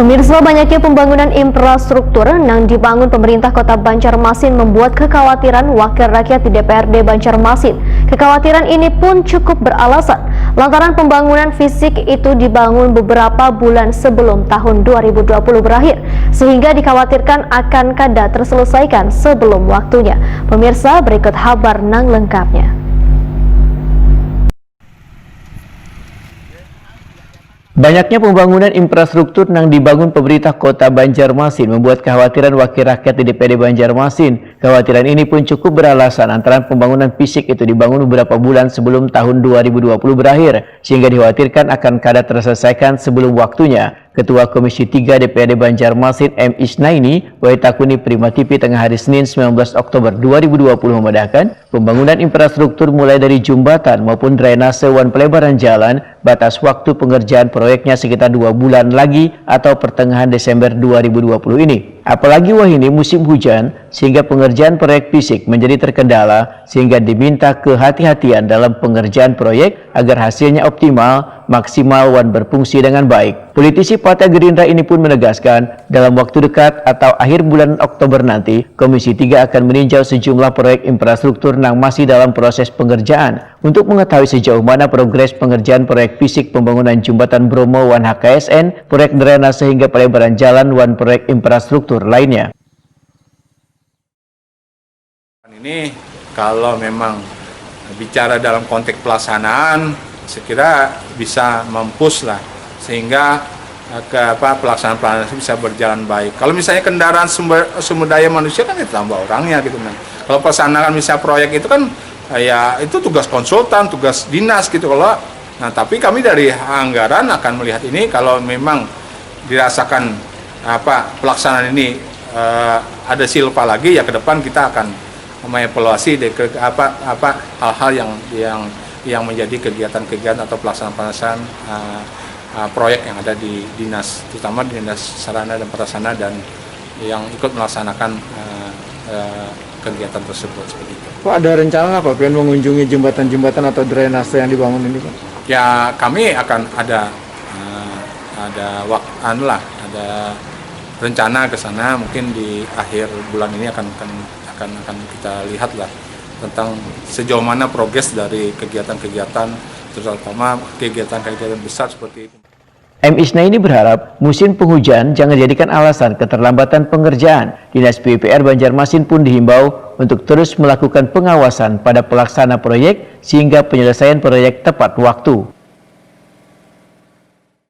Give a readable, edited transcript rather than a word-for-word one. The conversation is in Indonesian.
Pemirsa, banyaknya pembangunan infrastruktur yang dibangun pemerintah Kota Banjarmasin membuat kekhawatiran wakil rakyat di DPRD Banjarmasin. Kekhawatiran ini pun cukup beralasan, lantaran pembangunan fisik itu dibangun beberapa bulan sebelum tahun 2020 berakhir, sehingga dikhawatirkan akan kada terselesaikan sebelum waktunya. Pemirsa, berikut kabar nang lengkapnya. Banyaknya pembangunan infrastruktur yang dibangun pemerintah Kota Banjarmasin membuat kekhawatiran wakil rakyat di DPRD Banjarmasin. Kekhawatiran ini pun cukup beralasan antara pembangunan fisik itu dibangun beberapa bulan sebelum tahun 2020 berakhir, sehingga dikhawatirkan akan kada terselesaikan sebelum waktunya. Ketua Komisi 3 DPRD Banjarmasin M. Isnaini Waitakuni Prima TV tengah hari Senin 19 Oktober 2020 memedahkan pembangunan infrastruktur mulai dari jembatan maupun drainase wan pelebaran jalan, batas waktu pengerjaan proyeknya sekitar 2 bulan lagi atau pertengahan Desember 2020 ini. Apalagi ini musim hujan sehingga pengerjaan proyek fisik menjadi terkendala, sehingga diminta kehati-hatian dalam pengerjaan proyek agar hasilnya optimal, maksimal dan berfungsi dengan baik. Politisi Partai Gerindra ini pun menegaskan dalam waktu dekat atau akhir bulan Oktober nanti, Komisi 3 akan meninjau sejumlah proyek infrastruktur yang masih dalam proses pengerjaan untuk mengetahui sejauh mana progres pengerjaan proyek fisik pembangunan jembatan Bromo wan HKSN, proyek drainase hingga pelebaran jalan wan proyek infrastruktur lainnya. Ini kalau memang bicara dalam konteks pelaksanaan, saya kira bisa mempush lah sehingga pelaksanaan bisa berjalan baik. Kalau misalnya kendaraan sumber daya manusia kan ditambah orangnya gitu kan. Kalau pelaksanaan misalnya proyek itu kan ya itu tugas konsultan, tugas dinas gitu kalau. Nah, tapi kami dari anggaran akan melihat ini kalau memang dirasakan pelaksanaan ini ada silpa lagi, ya ke depan kita akan mengevaluasi hal-hal yang menjadi kegiatan-kegiatan atau pelaksanaan proyek yang ada di dinas, terutama di dinas sarana dan prasarana dan yang ikut melaksanakan kegiatan tersebut seperti itu. Pak, ada rencana nggak Pak pengen mengunjungi jembatan-jembatan atau drainase yang dibangun ini Pak? Ya, kami akan ada rencana ke sana, mungkin di akhir bulan ini akan kita lihat lah tentang sejauh mana progres dari kegiatan-kegiatan, terutama kegiatan-kegiatan besar seperti itu. M. Isnaini berharap musim penghujan jangan dijadikan alasan keterlambatan pengerjaan. Dinas PUPR Banjarmasin pun dihimbau untuk terus melakukan pengawasan pada pelaksana proyek sehingga penyelesaian proyek tepat waktu.